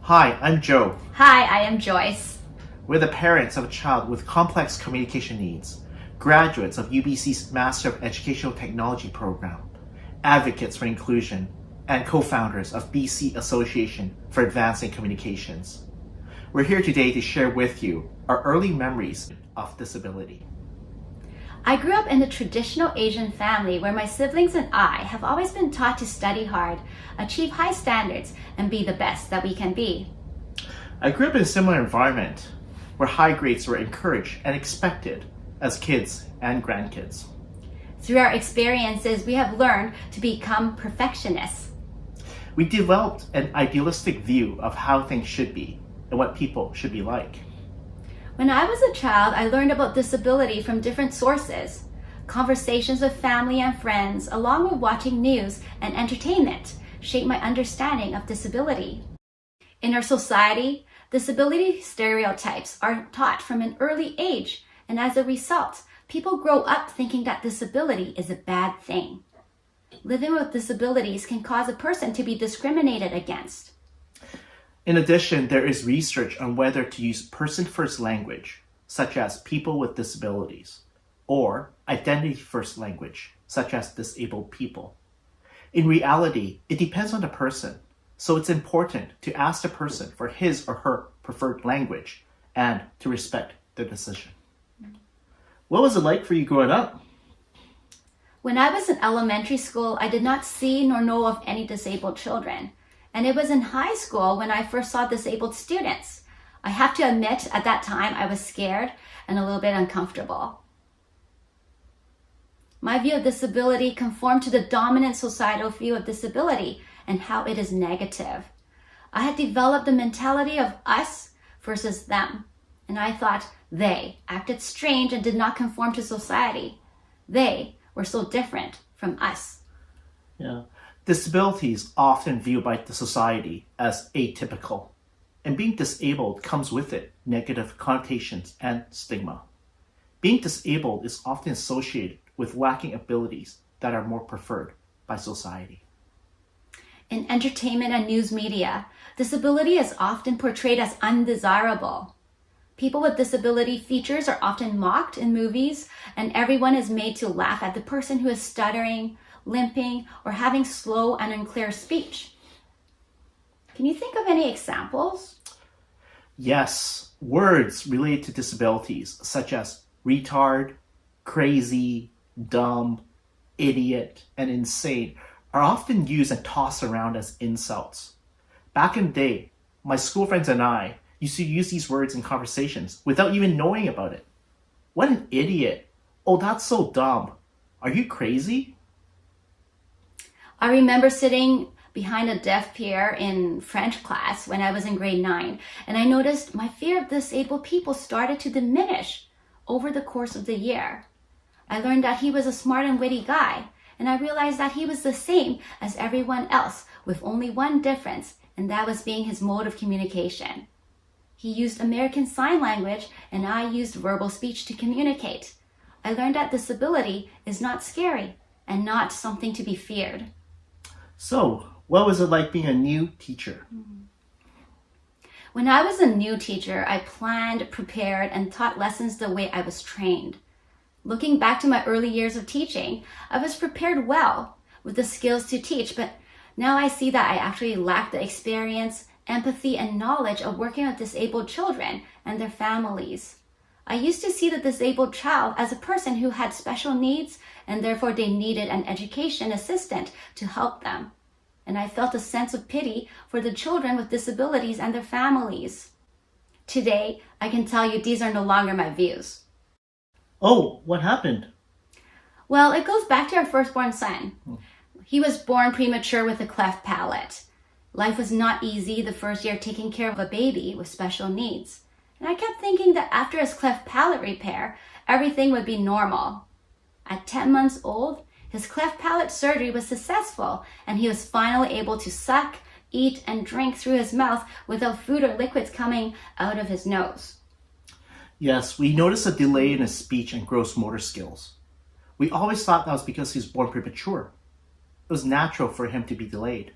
Hi, I'm Joe. Hi, I am Joyce. We're the parents of a child with complex communication needs, graduates of UBC's Master of Educational Technology program, advocates for inclusion, and co-founders of BC Association for Advancing Communications. We're here today to share with you our early memories of disability. I grew up in a traditional Asian family where my siblings and I have always been taught to study hard, achieve high standards, and be the best that we can be. I grew up in a similar environment where high grades were encouraged and expected as kids and grandkids. Through our experiences, we have learned to become perfectionists. We developed an idealistic view of how things should be and what people should be like. When I was a child, I learned about disability from different sources. Conversations with family and friends, along with watching news and entertainment, shaped my understanding of disability. In our society, disability stereotypes are taught from an early age, and as a result, people grow up thinking that disability is a bad thing. Living with disabilities can cause a person to be discriminated against. In addition, there is research on whether to use person-first language, such as people with disabilities, or identity-first language, such as disabled people. In reality, it depends on the person, so it's important to ask the person for his or her preferred language and to respect their decision. What was it like for you growing up? When I was in elementary school, I did not see nor know of any disabled children. And it was in high school when I first saw disabled students. I have to admit, at that time, I was scared and a little bit uncomfortable. My view of disability conformed to the dominant societal view of disability and how it is negative. I had developed the mentality of us versus them. And I thought they acted strange and did not conform to society. They were so different from us. Yeah. Disability is often viewed by the society as atypical, and being disabled comes with it negative connotations and stigma. Being disabled is often associated with lacking abilities that are more preferred by society. In entertainment and news media, disability is often portrayed as undesirable. People with disability features are often mocked in movies, and everyone is made to laugh at the person who is stuttering, limping, or having slow and unclear speech. Can you think of any examples? Yes, words related to disabilities such as retard, crazy, dumb, idiot, and insane are often used and tossed around as insults. Back in the day, my school friends and I used to use these words in conversations without even knowing about it. What an idiot. Oh, that's so dumb. Are you crazy? I remember sitting behind a deaf peer in French class when I was in grade 9, and I noticed my fear of disabled people started to diminish over the course of the year. I learned that he was a smart and witty guy, and I realized that he was the same as everyone else with only one difference, and that was being his mode of communication. He used American Sign Language, and I used verbal speech to communicate. I learned that disability is not scary and not something to be feared. So, what was it like being a new teacher? When I was a new teacher, I planned, prepared, and taught lessons the way I was trained. Looking back to my early years of teaching, I was prepared well with the skills to teach, but now I see that I actually lacked the experience, empathy, and knowledge of working with disabled children and their families. I used to see the disabled child as a person who had special needs and therefore they needed an education assistant to help them. And I felt a sense of pity for the children with disabilities and their families. Today, I can tell you these are no longer my views. Oh, what happened? Well, it goes back to our firstborn son. He was born premature with a cleft palate. Life was not easy the first year taking care of a baby with special needs. And I kept thinking that after his cleft palate repair, everything would be normal. At 10 months old, his cleft palate surgery was successful, and he was finally able to suck, eat, and drink through his mouth without food or liquids coming out of his nose. Yes, we noticed a delay in his speech and gross motor skills. We always thought that was because he was born premature. It was natural for him to be delayed.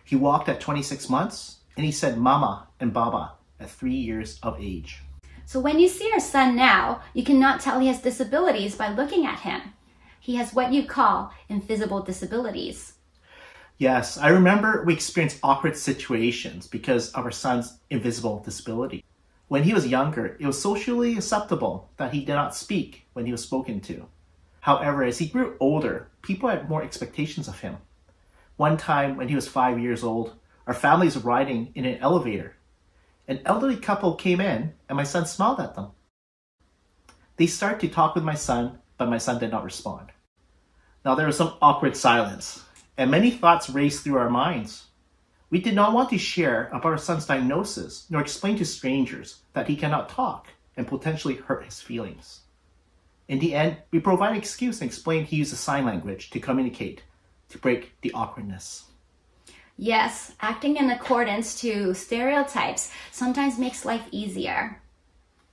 He walked at 26 months, and he said mama and baba at 3 years of age. So when you see our son now, you cannot tell he has disabilities by looking at him. He has what you call invisible disabilities. Yes, I remember we experienced awkward situations because of our son's invisible disability. When he was younger, it was socially acceptable that he did not speak when he was spoken to. However, as he grew older, people had more expectations of him. One time when he was 5 years old, our family was riding in an elevator. An elderly couple came in and my son smiled at them. They started to talk with my son, but my son did not respond. Now there was some awkward silence, and many thoughts raced through our minds. We did not want to share about our son's diagnosis, nor explain to strangers that he cannot talk and potentially hurt his feelings. In the end, we provided an excuse and explained he uses sign language to communicate, to break the awkwardness. Yes, acting in accordance to stereotypes sometimes makes life easier.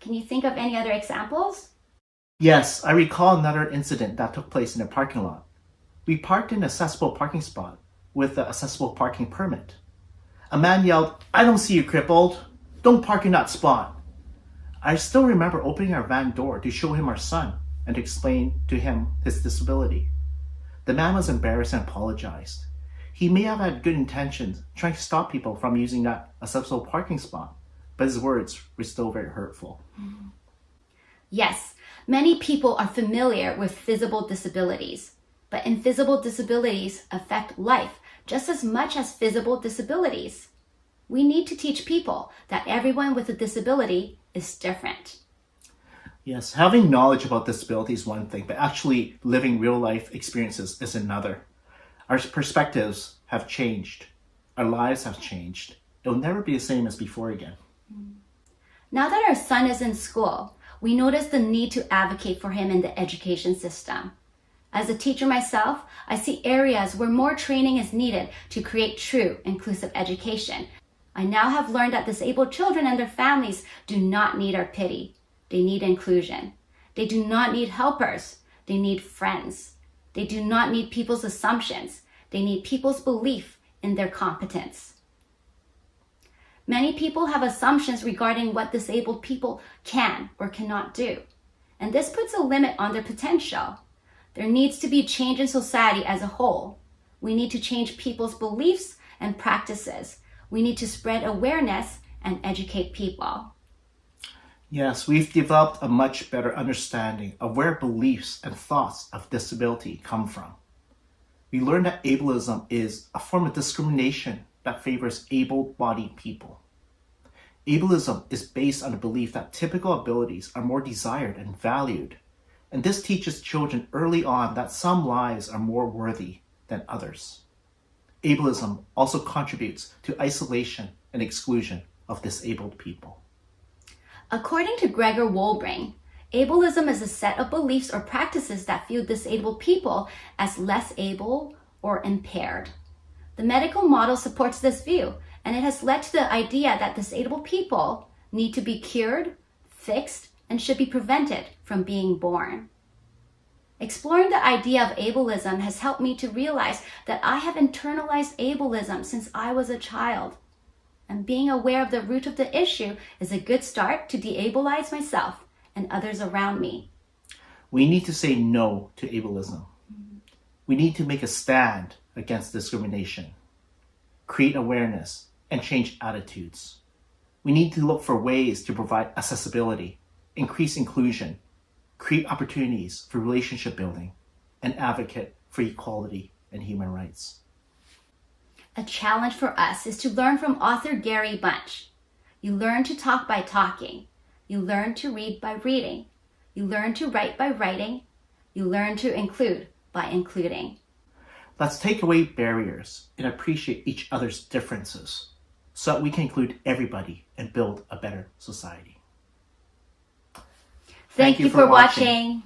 Can you think of any other examples? Yes, I recall another incident that took place in a parking lot. We parked in an accessible parking spot with the accessible parking permit. A man yelled, "I don't see you crippled. Don't park in that spot." I still remember opening our van door to show him our son and to explain to him his disability. The man was embarrassed and apologized. He may have had good intentions, trying to stop people from using that accessible parking spot, but his words were still very hurtful. Yes, many people are familiar with visible disabilities, but invisible disabilities affect life just as much as visible disabilities. We need to teach people that everyone with a disability is different. Yes, having knowledge about disability is one thing, but actually living real life experiences is another. Our perspectives have changed. Our lives have changed. It will never be the same as before again. Now that our son is in school, we notice the need to advocate for him in the education system. As a teacher myself, I see areas where more training is needed to create true inclusive education. I now have learned that disabled children and their families do not need our pity. They need inclusion. They do not need helpers. They need friends. They do not need people's assumptions. They need people's belief in their competence. Many people have assumptions regarding what disabled people can or cannot do, and this puts a limit on their potential. There needs to be change in society as a whole. We need to change people's beliefs and practices. We need to spread awareness and educate people. Yes, we've developed a much better understanding of where beliefs and thoughts of disability come from. We learned that ableism is a form of discrimination that favors able-bodied people. Ableism is based on the belief that typical abilities are more desired and valued, and this teaches children early on that some lives are more worthy than others. Ableism also contributes to isolation and exclusion of disabled people. According to Gregor Wolbring, ableism is a set of beliefs or practices that view disabled people as less able or impaired. The medical model supports this view, and it has led to the idea that disabled people need to be cured, fixed, and should be prevented from being born. Exploring the idea of ableism has helped me to realize that I have internalized ableism since I was a child. And being aware of the root of the issue is a good start to de-ableize myself and others around me. We need to say no to ableism. We need to make a stand against discrimination, create awareness, and change attitudes. We need to look for ways to provide accessibility, increase inclusion, create opportunities for relationship building, and advocate for equality and human rights. A challenge for us is to learn from author Gary Bunch. You learn to talk by talking. You learn to read by reading. You learn to write by writing. You learn to include by including. Let's take away barriers and appreciate each other's differences so that we can include everybody and build a better society. Thank you for watching.